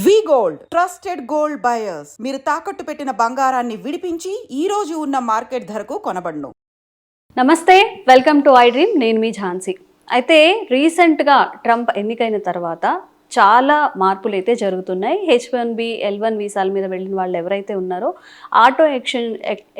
వి gold trusted gold buyers. మీరు తాకట్టు పెట్టిన బంగారాన్ని విడిపించి ఈ రోజు ఉన్న మార్కెట్ ధరకు కొనబడును. నమస్తే, వెల్కమ్ టు ఐ డ్రీమ్. నేను మీ ఝాన్సీ. అయితే రీసెంట్గా ట్రంప్ ఎన్నికైన తర్వాత చాలా మార్పులు అయితే జరుగుతున్నాయి. H1B, L1 వీసాల మీద వెళ్ళిన వాళ్ళు ఎవరైతే ఉన్నారో ఆటో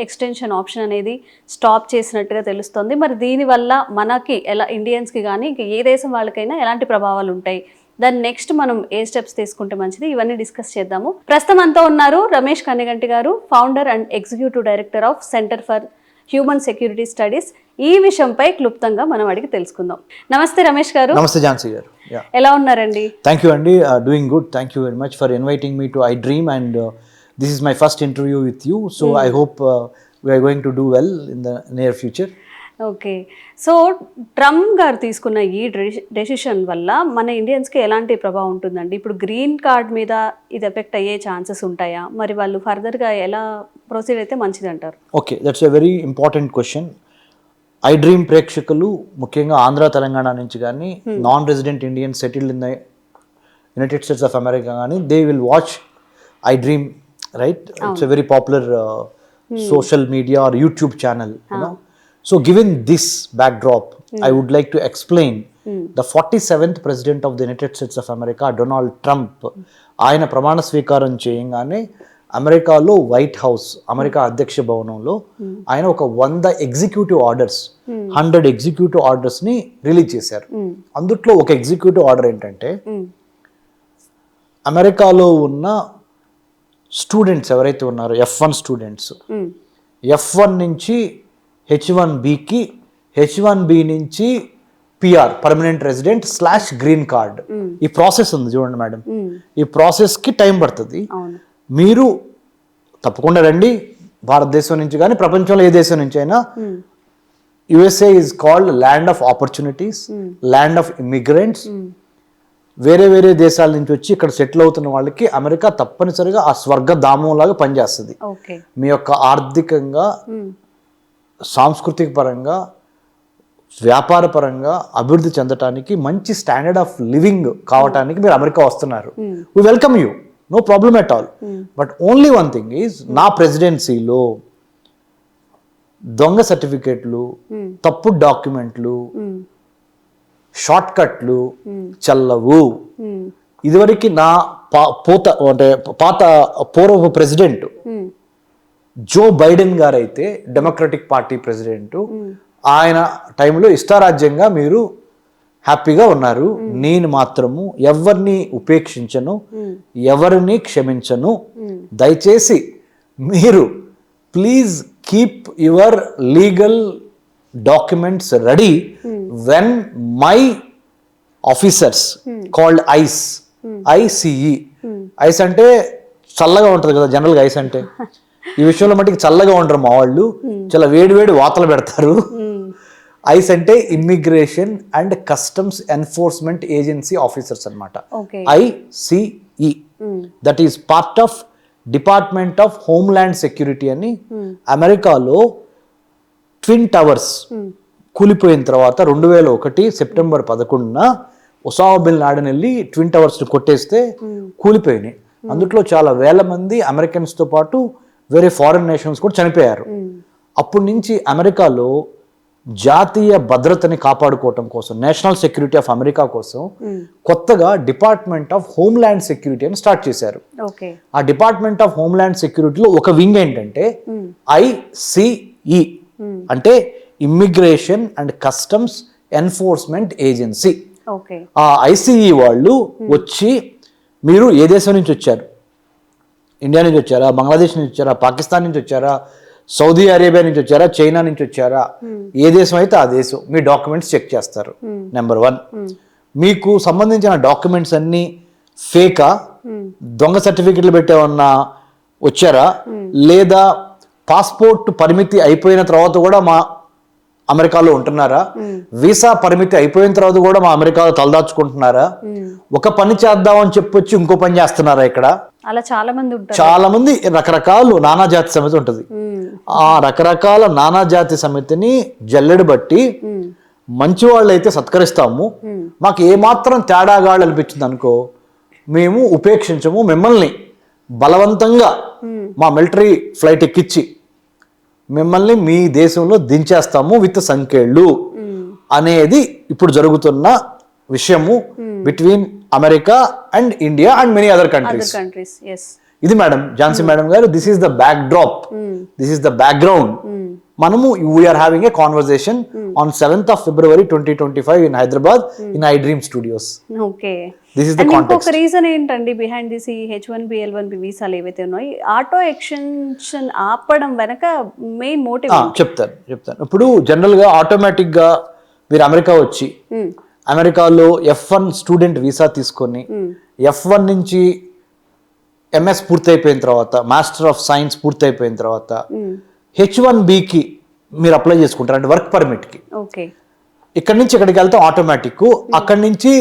ఎక్స్టెన్షన్ ఆప్షన్ అనేది స్టాప్ చేసినట్టుగా తెలుస్తుంది. మరి దీనివల్ల మనకి ఎలా ఇండియన్స్కి కానీ ఇంక ఏ దేశం వాళ్ళకైనా ఎలాంటి ప్రభావాలు ఉంటాయి, దాన్ని నెక్స్ట్ మనం ఏ స్టెప్స్ తీసుకుంటే మంచిది, ఇవన్నీ డిస్కస్ చేద్దాము. ప్రస్తుతం అంతా ఉన్నారు రమేష్ కన్నిగంటి గారు, founder and executive director of centre for human security studies. ఈ విషయంపై క్లుప్తంగా మనం అడిగి తెలుసుకుందాం. నమస్తే రమేష్ గారు. నమస్తే ఝాన్సీ గారు. ఎలా ఉన్నారండి? థ్యాంక్ యూ అండి, doing good. Thank you very much for inviting me to iDream and this is my first interview with you. So I hope we're going to do well in the near future. Okay, so Trump garu తీసుకున్న ఈ decision వల్ల మన ఇండియన్స్కి ఎలాంటి ప్రభావం ఉంటుందండి? ఇప్పుడు green card మీద ఇది ఎఫెక్ట్ అయ్యే ఛాన్సెస్ ఉంటాయా? మరి వాళ్ళు ఫర్దర్గా ఎలా ప్రొసీడ్ అయితే మంచిది అంటారు? Okay, that's a very important question. IDream ప్రేక్షకులు ముఖ్యంగా ఆంధ్ర, తెలంగాణ నుంచి కానీ non resident Indian settled in the United States of America కానీ they will watch iDream, right? It's a very popular social media or YouTube channel, you know. So given this backdrop, I would like to explain the 47th president of the United States of America, Donald Trump. ఆయన ప్రమాణ స్వీకారం చేయగానే అమెరికాలో white house, America అధ్యక్ష భవనంలో ఆయన ఒక 100 executive orders, 100 executive orders ని రిలీజ్ చేశారు. అందుట్లో ఒక ఎగ్జిక్యూటివ్ ఆర్డర్ ఏంటంటే అమెరికాలో ఉన్న స్టూడెంట్స్ ఎవరైతే ఉన్నారో F1 స్టూడెంట్స్, F1 నుంచి H1Bకి, H1B నుంచి PR permanent resident / green card, ఈ ప్రాసెస్ ఉంది చూడండి మేడం. ఈ ప్రాసెస్కి టైం పడుతుంది. మీరు తప్పకుండా రండి, భారతదేశం నుంచి కానీ ప్రపంచంలో ఏ దేశం నుంచి అయినా. USA is called land of opportunities, land of immigrants. వేరే వేరే దేశాల నుంచి వచ్చి ఇక్కడ సెటిల్ అవుతున్న వాళ్ళకి అమెరికా తప్పనిసరిగా ఆ స్వర్గధామం లాగా పనిచేస్తుంది. మీ యొక్క ఆర్థికంగా, సాంస్కృతిక పరంగా, వ్యాపార పరంగా అభివృద్ధి చెందటానికి, మంచి స్టాండర్డ్ ఆఫ్ లివింగ్ కావటానికి మీరు అమెరికా వస్తున్నారు. We welcome you, no problem at all. But only one thing is, నా ప్రెసిడెన్సీలో దొంగ సర్టిఫికేట్లు, తప్పుడు డాక్యుమెంట్లు, షార్ట్ కట్లు చల్లవు. ఇదివరకు నా పాత పూర్వ ప్రెసిడెంట్ జో బైడెన్ గారు అయితే, డెమోక్రటిక్ పార్టీ ప్రెసిడెంట్, ఆయన టైంలో ఇష్టారాజ్యంగా మీరు హ్యాపీగా ఉన్నారు. నేను మాత్రము ఎవరిని ఉపేక్షించను, ఎవరిని క్షమించను. దయచేసి మీరు please keep your legal documents ready when my officers called ICE. Ice అంటే చల్లగా ఉంటుంది కదా జనరల్గా. ఐస్ అంటే ఈ విషయంలో మట్టికి చల్లగా ఉండరు మా వాళ్ళు, చాలా వేడి వేడి వాతలు పెడతారు. ఐస్ అంటే immigration and customs enforcement agency officers అనమాట. ICE that is part of department of homeland security అని. అమెరికాలో ట్విన్ టవర్స్ కూలిపోయిన తర్వాత 2001 సెప్టెంబర్ 11న ఒసామా బిన్ లాడెన్ వెళ్ళి ట్విన్ టవర్స్ని కొట్టేస్తే కూలిపోయినాయి. అందుట్లో చాలా వేల మంది అమెరికన్స్తో పాటు వేరే ఫారిన్ నేషన్స్ కూడా చనిపోయారు. అప్పటి నుంచి అమెరికాలో జాతీయ భద్రతని కాపాడుకోవటం కోసం, నేషనల్ సెక్యూరిటీ ఆఫ్ అమెరికా కోసం కొత్తగా డిపార్ట్మెంట్ ఆఫ్ హోమ్ల్యాండ్ సెక్యూరిటీ అని స్టార్ట్ చేశారు. ఆ డిపార్ట్మెంట్ ఆఫ్ హోమ్ల్యాండ్ సెక్యూరిటీలో ఒక వింగ్ ఏంటంటే ICE, అంటే immigration and customs enforcement agency. ఆ ICE వాళ్ళు వచ్చి, మీరు ఏ దేశం నుంచి వచ్చారు? ఇండియా నుంచి వచ్చారా, బంగ్లాదేశ్ నుంచి వచ్చారా, పాకిస్తాన్ నుంచి వచ్చారా, సౌదీ అరేబియా నుంచి వచ్చారా, చైనా నుంచి వచ్చారా, ఏ దేశం అయితే ఆ దేశం మీ డాక్యుమెంట్స్ చెక్ చేస్తారు. నెంబర్ 1, మీకు సంబంధించిన డాక్యుమెంట్స్ అన్నీ ఫేకా, దొంగ సర్టిఫికెట్లు పెట్టేమన్నా వచ్చారా, లేదా పాస్పోర్ట్ పరిమితి అయిపోయిన తర్వాత కూడా మా అమెరికాలో ఉంటున్నారా, వీసా పరిమితి అయిపోయిన తర్వాత కూడా మా అమెరికాలో తలదాచుకుంటున్నారా, ఒక పని చేద్దామని చెప్పొచ్చి ఇంకో పని చేస్తున్నారా ఇక్కడ? అలా చాలా మంది రకరకాల నానాజాతి సమితి ఉంటుంది. ఆ రకరకాల నానాజాతి సమితిని జల్లెడ బట్టి మంచి వాళ్ళు అయితే సత్కరిస్తాము, మాకు ఏమాత్రం తేడాగాళ్ళు అనిపించింది అనుకో మేము ఉపేక్షించము, మిమ్మల్ని బలవంతంగా మా మిలిటరీ ఫ్లైట్ ఎక్కించి మిమ్మల్ని మీ దేశంలో దించేస్తాము విత్ సంఖ్యలు అనేది ఇప్పుడు జరుగుతున్న విషయము between America and India and many other countries. Countries yes. ఇది madam Jhansi madam garu, this is the back drop, this is the background. మనము we're having a conversation on 7th of February 2025 in Hyderabad in iDream Studios. Okay. This is the and context. ఇంకొక reason ఏంటండి behind this ఈ H1B L1B వీసాలు ఏవైతే ఉన్నాయో auto extension ఆపడం వెనక main motive? చెప్తాను. ఇప్పుడు జనరల్ గా ఆటోమేటిక్ గా మీరు అమెరికా వచ్చి అమెరికాలో F1 స్టూడెంట్ వీసా తీసుకొని F1 నుంచి MS పూర్తయిపోయిన తర్వాత, మాస్టర్ ఆఫ్ సైన్స్ పూర్తయిపోయిన తర్వాత H1Bకి మీరు అప్లై చేసుకుంటారు, అంటే వర్క్ పర్మిట్కి. ఓకే. ఇక్కడి నుంచి ఇక్కడికి వెళ్తే ఆటోమేటిక్, అక్కడి నుంచి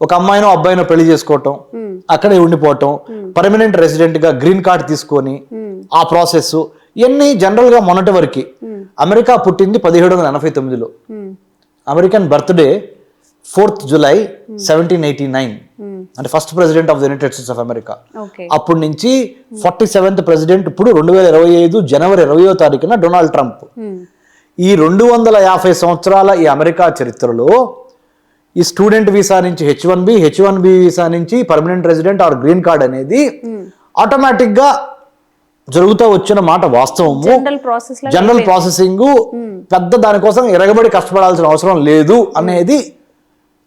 ఒక అమ్మాయినో అబ్బాయినో పెళ్లి చేసుకోవటం, అక్కడే ఉండిపోవటం, పర్మనెంట్ రెసిడెంట్ గా గ్రీన్ కార్డ్ తీసుకొని ఆ ప్రాసెస్ ఇవన్నీ జనరల్ గా మొన్నటి వరకు. అమెరికా పుట్టింది 1789లో, అమెరికన్ బర్త్డే 4th July 1789, అంటే first president of the United States of America. అప్పటి నుంచి 47th ప్రెసిడెంట్ ఇప్పుడు 2025 జనవరి 20వ తారీఖున డొనాల్డ్ ట్రంప్. ఈ 250 సంవత్సరాల ఈ అమెరికా చరిత్రలో ఈ స్టూడెంట్ వీసా నుంచి H1B వీసా నుంచి permanent resident or green card అనేది ఆటోమేటిక్ గా జరుగుతూ వచ్చిన మాట వాస్తవము. జనరల్ ప్రాసెసింగ్ పెద్ద దానికోసం ఎరగబడి కష్టపడాల్సిన అవసరం లేదు అనేది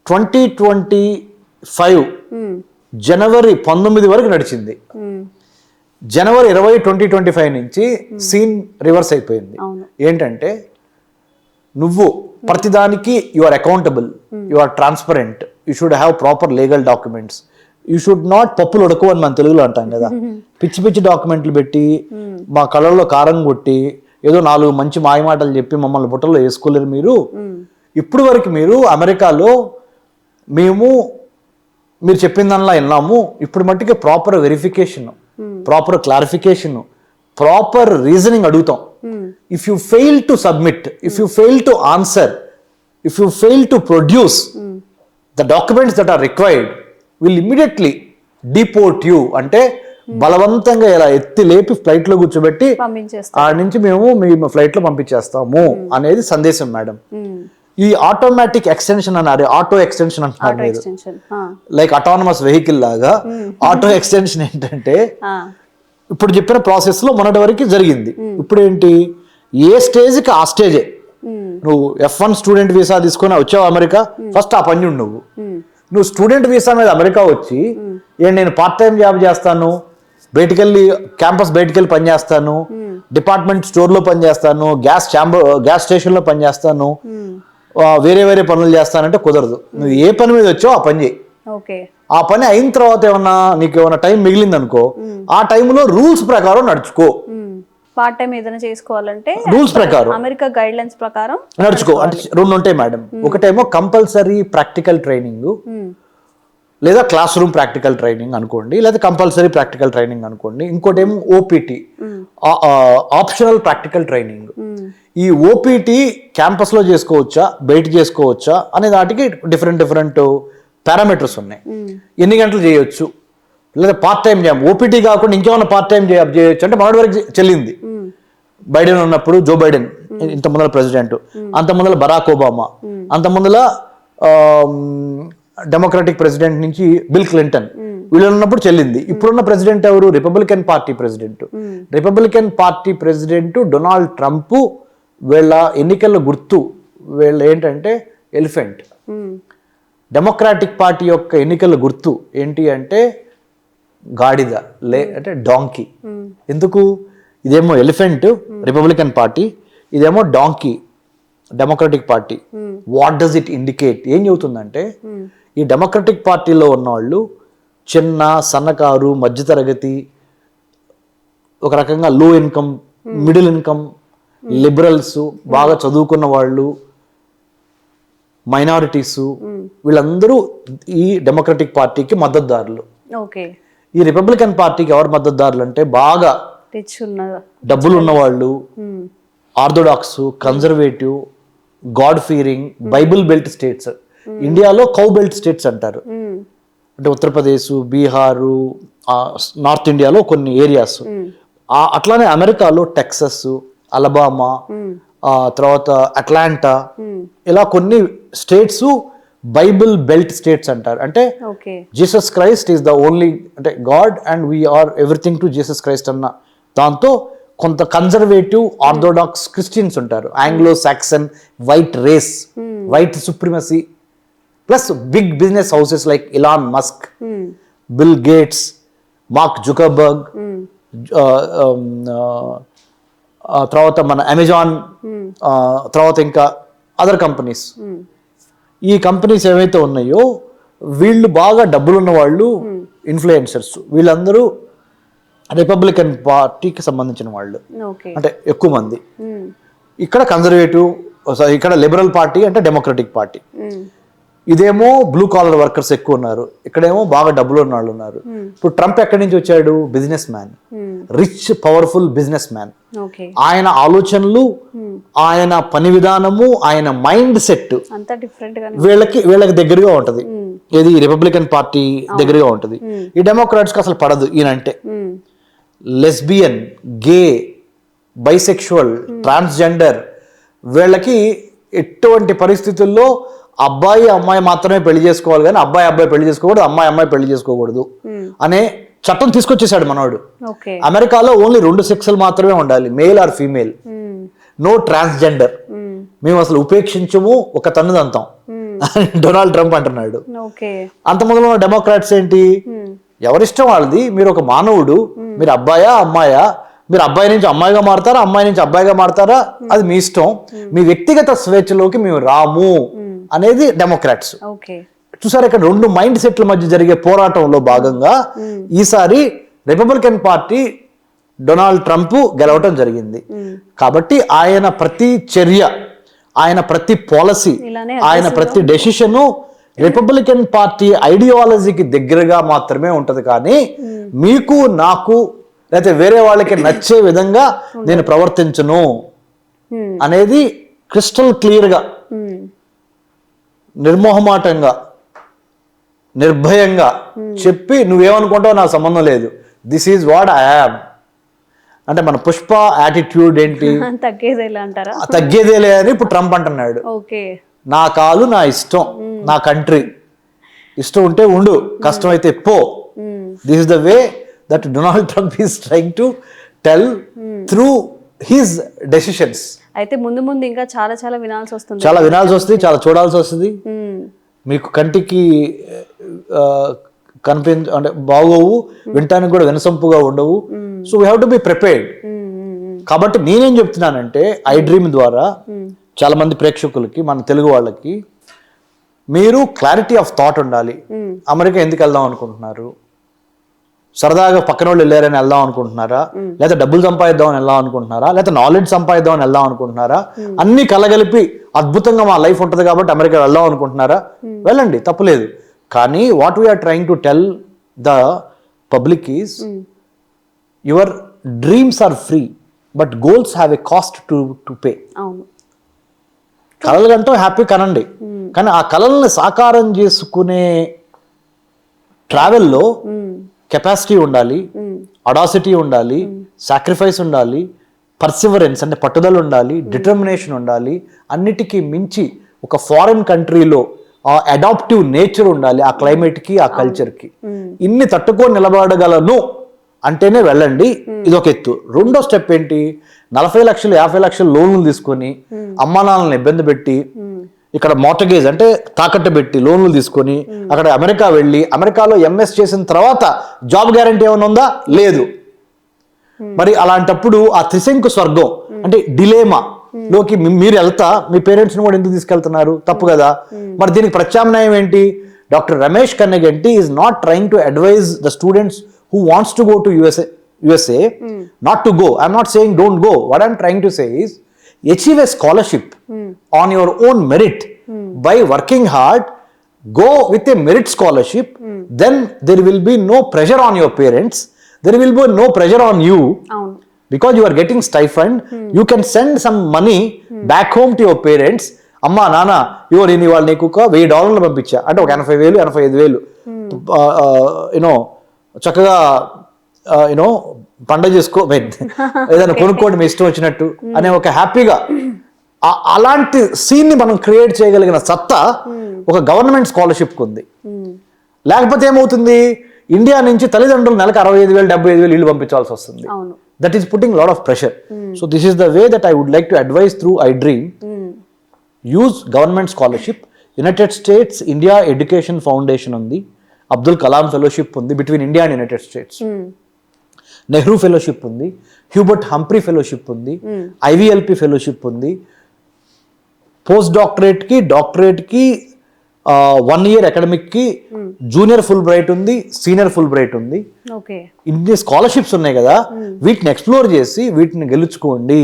2025 జనవరి 19 వరకు నడిచింది. జనవరి 20, 2025 నుంచి సీన్ రివర్స్ అయిపోయింది. ఏంటంటే నువ్వు ప్రతిదానికి you are accountable, you are transparent, you should have proper legal documents, you should not పప్పులు ఉడకు అని మన తెలుగులో అంటాం కదా. పిచ్చి పిచ్చి డాక్యుమెంట్లు పెట్టి మా కళ్ళల్లో కారం కొట్టి ఏదో 4 మంచి మాయమాటలు చెప్పి మమ్మల్ని బుట్టలో వేసుకోలేరు మీరు. ఇప్పుడు వరకు మీరు అమెరికాలో మీరు చెప్పిన దానిలా విన్నాము. ఇప్పుడు మట్టుకే proper verification, proper clarification, proper reasoning అడుగుతాం. If you fail to submit, if you fail to answer, if you fail to produce the documents that are required, will immediately deport you. అంటే బలవంతంగా ఇలా ఎత్తి లేపి ఫ్లైట్ లో కూర్చోబెట్టి ఆ నుంచి మేము మీ ఫ్లైట్ లో పంపించేస్తాము అనేది సందేశం మేడం. ఈ ఆటోమేటిక్ ఎక్స్టెన్షన్ అన్నారు, ఆటో ఎక్స్టెన్షన్ అంటున్నారు మీరు, లైక్ అటానమస్ వెహికల్ లాగా. ఆటో ఎక్స్టెన్షన్ ఏంటంటే ఇప్పుడు చెప్పిన ప్రాసెస్ లో మొన్నటి వరకు జరిగింది. ఇప్పుడు ఏంటి, ఏ స్టేజ్ కి ఆ స్టేజే. నువ్వు F1 స్టూడెంట్ వీసా తీసుకొని వచ్చావు అమెరికా, ఫస్ట్ ఆ పని నువ్వు స్టూడెంట్ వీసా మీద అమెరికా వచ్చి నేను పార్ట్ టైం జాబ్ చేస్తాను, క్యాంపస్ బయటకెళ్ళి పని చేస్తాను, డిపార్ట్మెంట్ స్టోర్ లో పని చేస్తాను, గ్యాస్ స్టేషన్ లో పని చేస్తాను, వేరే వేరే పనులు చేస్తానంటే కుదరదు. నువ్వు ఏ పని మీద వచ్చావు ఆ పని చేయి. ఆ పని అయిన తర్వాత నీకు ఏమైనా టైం మిగిలింది అనుకో, ఆ టైంలో రూల్స్ ప్రకారం నడుచుకో. పార్ట్ టైం ఏదైనా చేసుకోవాలంటే రూల్స్ ప్రకారం, అమెరికా గైడ్ లైన్స్ ప్రకారం నడుచుకో. అంటే 2 ఉంటాయి మేడం. ఒకటేమో కంపల్సరీ ప్రాక్టికల్ ట్రైనింగ్, లేదా క్లాస్ రూమ్ ప్రాక్టికల్ ట్రైనింగ్ అనుకోండి, లేదా కంపల్సరీ ప్రాక్టికల్ ట్రైనింగ్ అనుకోండి. ఇంకోటేమో OPT, ఆప్షనల్ ప్రాక్టికల్ ట్రైనింగ్. ఈ OPT క్యాంపస్ లో చేసుకోవచ్చా, బయట చేసుకోవచ్చా అనే దాటికి డిఫరెంట్ పారామీటర్స్ ఉన్నాయి. ఎన్ని గంటలు చేయొచ్చు, లేదా పార్ట్ టైం జాబ్, OPT కాకుండా ఇంకేమైనా పార్ట్ టైం జాబ్ చేయొచ్చు అంటే మొదటి వరకు చెల్లింది. బైడెన్ ఉన్నప్పుడు జో బైడెన్, ఇంత ముందర ప్రెసిడెంట్, అంత ముందర బరాక్ ఒబామా, అంత ముందర డెమోక్రాటిక్ ప్రెసిడెంట్ నుంచి బిల్ క్లింటన్, వీళ్ళు ఉన్నప్పుడు చెల్లింది. ఇప్పుడున్న ప్రెసిడెంట్ ఎవరు, Republican party president Donald Trump. వీళ్ళ ఎన్నికల గుర్తు వీళ్ళ ఏంటంటే ఎలిఫెంట్. డెమోక్రాటిక్ పార్టీ యొక్క ఎన్నికల గుర్తు ఏంటి అంటే గాడిద, అంటే డాంకీ. ఎందుకు, ఇదేమో ఎలిఫెంట్ రిపబ్లికన్ పార్టీ, ఇదేమో donkey democratic party. What does it indicate, ఏం చెబుతుందంటే ఈ డెమోక్రటిక్ పార్టీలో ఉన్న వాళ్ళు చిన్న సన్నకారు మధ్యతరగతి, ఒక రకంగా లో ఇన్కమ్, మిడిల్ ఇన్కమ్, లిబరల్స్, బాగా చదువుకున్న వాళ్ళు, మైనారిటీస్, వీళ్ళందరూ ఈ డెమోక్రటిక్ పార్టీకి మద్దతుదారులు. ఈ రిపబ్లికన్ పార్టీకి ఎవరు మద్దతుదారులు అంటే బాగా డబ్బులు ఉన్నవాళ్ళు, orthodox, conservative, God fearing, Bible belt states. ఇండియాలో కౌ బెల్ట్ స్టేట్స్ అంటారు. అంటే ఉత్తరప్రదేశ్, బీహారు, నార్త్ ఇండియాలో కొన్ని ఏరియాస్, అట్లానే అమెరికాలో టెక్సస్, అలబామా, తర్వాత అట్లాంటా, ఇలా కొన్ని స్టేట్స్ బైబిల్ బెల్ట్ స్టేట్స్ అంటారు. అంటే Jesus Christ is the only, అంటే God and we're everything to Jesus Christ అన్న దాంతో కొంత కన్జర్వేటివ్ ఆర్థోడాక్స్ క్రిస్టియన్స్ ఉంటారు. Anglo Saxon white race, white supremacy, plus big business houses like Elon Musk, Bill Gates, Mark Zuckerberg, తర్వాత మన Amazon, తర్వాత ఇంకా other companies. ఈ కంపెనీస్ ఏవైతే ఉన్నాయో వీళ్ళు బాగా డబ్బులున్న వాళ్ళు, ఇన్ఫ్లుయెన్సర్స్, వీళ్ళందరూ రిపబ్లికన్ పార్టీకి సంబంధించిన వాళ్ళు, అంటే ఎక్కువ మంది. ఇక్కడ కన్జర్వేటివ్, ఇక్కడ లిబరల్ పార్టీ అంటే డెమోక్రటిక్ పార్టీ. ఇదేమో బ్లూ కాలర్ వర్కర్స్ ఎక్కువ ఉన్నారు, ఇక్కడేమో బాగా డబ్బులు ఉన్న వాళ్ళు ఉన్నారు. ఇప్పుడు ట్రంప్ ఎక్కడి నుంచి వచ్చాడు? Business man, rich powerful business man. ఆయన ఆలోచనలు, ఆయన పని విధానము, ఆయన మైండ్ సెట్ వీళ్ళకి దగ్గరగా ఉంటది. ఏది రిపబ్లికన్ పార్టీ దగ్గరగా ఉంటది. ఈ డెమోక్రాట్స్ కి అసలు పడదు ఈయనంటే. లెస్బియన్, గే, బైసెక్షువల్, ట్రాన్స్జెండర్, వీళ్ళకి ఎటువంటి పరిస్థితుల్లో అబ్బాయి అమ్మాయి మాత్రమే పెళ్లి చేసుకోవాలి, కానీ అబ్బాయి పెళ్లి చేసుకోకూడదు, అమ్మాయి పెళ్లి చేసుకోకూడదు అనే చట్టం తీసుకొచ్చేసాడు మనోడు. అమెరికాలో ఓన్లీ 2 సెక్సులు మాత్రమే ఉండాలి, male or female, no transgender. మేము అసలు ఉపేక్షించము, ఒక తన్నుదంతాం అని డొనాల్డ్ ట్రంప్ అంటున్నాడు. అంత మొదలు డెమోక్రాట్స్ ఏంటి, ఎవరిష్టం వాళ్ళది, మీరు ఒక మానవుడు, మీరు అబ్బాయా అమ్మాయా, మీరు అబ్బాయి నుంచి అమ్మాయిగా మారుతారా, అమ్మాయి నుంచి అబ్బాయిగా మారుతారా, అది మీ ఇష్టం, మీ వ్యక్తిగత స్వేచ్ఛలోకి మేము రాము అనేది డెమోక్రాట్స్. చూసారు, ఇక్కడ 2 మైండ్ సెట్ల మధ్య జరిగే పోరాటంలో భాగంగా ఈసారి రిపబ్లికన్ పార్టీ డొనాల్డ్ ట్రంప్ గెలవటం జరిగింది. కాబట్టి ఆయన ప్రతి చర్య, ఆయన ప్రతి పాలసీ, ఆయన ప్రతి డెసిషను రిపబ్లికన్ పార్టీ ఐడియాలజీకి దగ్గరగా మాత్రమే ఉంటది, కానీ మీకు నాకు లేకపోతే వేరే వాళ్ళకి నచ్చే విధంగా నేను ప్రవర్తించను అనేది క్రిస్టల్ క్లియర్గా, నిర్మోహమాటంగా, నిర్భయంగా చెప్పి నువ్వేమనుకుంటావు నాకు సంబంధం లేదు, this is what I am. అంటే మన పుష్ప యాటిట్యూడ్ ఏంటి, తగ్గేదేలే అని ఇప్పుడు ట్రంప్ అంటున్నాడు. నా కాలు నా ఇష్టం, నా కంట్రీ, ఇష్టం ఉంటే ఉండు, కష్టం అయితే పో. This is the way that Donald Trump is trying to tell through his decisions. అయితే ముందు ఇంకా చాలా వినాల్సి వస్తుంది, చాలా చూడాల్సి వస్తుంది. మీకు కంటికి అంటే బాగోవు, వినటానికి కూడా వినసొంపుగా ఉండవు. So we have to be prepared. కాబట్టి నేనేం చెప్తున్నానంటే, ఐ డ్రీమ్ ద్వారా చాలా మంది ప్రేక్షకులకి, మన తెలుగు వాళ్ళకి, మీరు క్లారిటీ ఆఫ్ థాట్ ఉండాలి. అమెరికా ఎందుకు వెళ్దాం అనుకుంటున్నారు? సరదాగా పక్కన వాళ్ళు వెళ్ళారని వెళ్దాం అనుకుంటున్నారా, లేదా డబ్బులు సంపాదిద్దామని వెళ్దాం అనుకుంటున్నారా, లేదా నాలెడ్జ్ సంపాదిద్దామని వెళ్దాం అనుకుంటున్నారా, అన్ని కలగలిపి అద్భుతంగా మా లైఫ్ ఉంటుంది కాబట్టి అమెరికా వెళ్దాం అనుకుంటున్నారా, వెళ్ళండి, తప్పులేదు. కానీ what we're trying to tell the public is, your dreams are free but goals have a cost to pay. కలలు కంటూ హ్యాపీ కనండి, కానీ ఆ కలల్ని సాకారం చేసుకునే ట్రావెల్లో కెపాసిటీ ఉండాలి, అడాసిటీ ఉండాలి, సాక్రిఫైస్ ఉండాలి, పర్సివరెన్స్ అంటే పట్టుదల ఉండాలి, డిటర్మినేషన్ ఉండాలి. అన్నిటికీ మించి ఒక ఫారిన్ కంట్రీలో ఆ అడాప్టివ్ నేచర్ ఉండాలి, ఆ క్లైమేట్కి, ఆ కల్చర్కి. ఇన్ని తట్టుకొని నిలబడగలను అంటేనే వెళ్ళండి, ఇది ఒక ఎత్తు. రెండో స్టెప్ ఏంటి, 40 లక్షలు 50 లక్షలు లోన్లు తీసుకొని అమ్మా నాన్నలను ఇబ్బంది పెట్టి, ఇక్కడ మోర్టగేజ్ అంటే తాకట్టు పెట్టి లోన్లు తీసుకొని అక్కడ అమెరికా వెళ్ళి, అమెరికాలో ఎంఎస్ చేసిన తర్వాత జాబ్ గ్యారంటీ ఏమైనా ఉందా? లేదు. మరి అలాంటప్పుడు ఆ త్రిశంకు స్వర్గం అంటే డిలేమా లోకి మీరు వెళ్తా మీ పేరెంట్స్ని కూడా ఎందుకు తీసుకెళ్తున్నారు? తప్పు కదా. మరి దీనికి ప్రత్యామ్నాయం ఏంటి? Doctor Ramesh Kanneganti is not trying to advise the students who wants to go to USA not to go. I'm not saying don't go. What I'm trying to say is achieve a scholarship on your own merit by working hard. Go with a merit scholarship. Then there will be no pressure on your parents. There will be no pressure on you because you are getting stipend. You can send some money back home to your parents. అమ్మా నాన్న ఇవో నేను ఇవాళ నీకు $1000 పంపించా అంటే ఒక 80,000 85,000 you know చక్కగా యూనో పండగ చేసుకో ఏదైనా కొనుక్కోండి మీ ఇష్టం వచ్చినట్టు అనే ఒక హ్యాపీగా అలాంటి సీన్ ని మనం క్రియేట్ చేయగలిగిన సత్తా ఒక గవర్నమెంట్ స్కాలర్షిప్ ఉంది. లేకపోతే ఏమవుతుంది, ఇండియా నుంచి తల్లిదండ్రులు నెలకు 65,000 75,000 ఇల్లు పంపించాల్సి వస్తుంది. That is putting lot of pressure. So this is the way that I would like to advise through iDream. Use government scholarship. United States India education foundation ఉంది, అబ్దుల్ కలాం ఫెలోషిప్ ఉంది between India and United States, Nehru fellowship ఉంది, Hubert Humphrey fellowship ఉంది, IVLP fellowship ఉంది. Post doctorate కి 1 year academic కి junior Fulbright ఉంది, senior Fulbright ఉంది. ఇన్ని స్కాలర్షిప్స్ ఉన్నాయి కదా, వీటిని ఎక్స్ప్లోర్ చేసి వీటిని గెలుచుకోండి.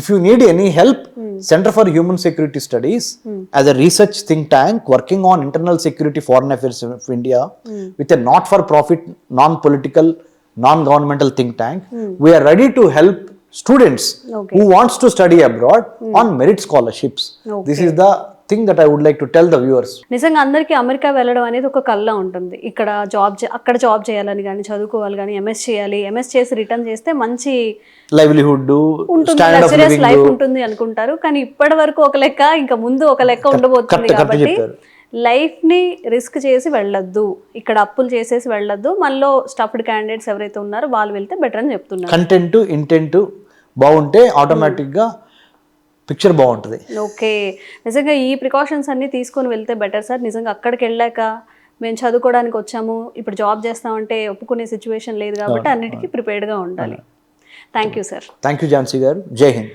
If you need any help, centre for human security studies as a research think tank working on internal security foreign affairs of India with a not for profit non political non-governmental think tank, we are ready to help students who wants to study abroad on merit scholarships. This is the thing that I would like to tell the viewers. నిజంగా అందరికీ America వెళ్ళడం అనేది ఒక కళ ఉంటుంది. ఇక్కడ అక్కడ job చేయాలని కానీ, చదువుకోవాలి కానీ, ఎంఎస్ చేయాలి, ఎంఎస్ చేసి రిటర్న్ చేస్తే మంచి లైవ్లీహుడ్ ఉంటుంది, లగ్జరియస్ లైఫ్ ఉంటుంది అనుకుంటారు. కానీ ఇప్పటి వరకు ఒక లెక్క, ఇంకా ముందు ఒక లెక్క ఉండబోతుంది. కాబట్టి లైఫ్ ని రిస్క్ చేసి వెళ్ళొద్దు, ఇక్కడ అప్పులు చేసేసి వెళ్ళొద్దు. మనలో స్టఫ్డ్ క్యాండిడేట్స్ ఎవరైతే ఉన్నారో వాళ్ళు వెళ్తే బెటర్ అని చెప్తున్నారు. కంటెంట్ ఇంటెంట్ బాగుంటే ఆటోమేటిక్ గా పిక్చర్ బాగుంటుంది. ఓకే, నిజంగా ఈ ప్రికాషన్స్ అన్ని తీసుకొని వెళ్తే బెటర్ సార్. నిజంగా అక్కడికి వెళ్ళాక మేము చదువుకోవడానికి వచ్చాము, ఇప్పుడు జాబ్ చేస్తామంటే ఒప్పుకునే సిచ్యువేషన్ లేదు కాబట్టి అన్నిటికీ ప్రిపేర్డ్గా ఉండాలి. Thank you sir. Thank you Jhansi గారు. జై హింద్.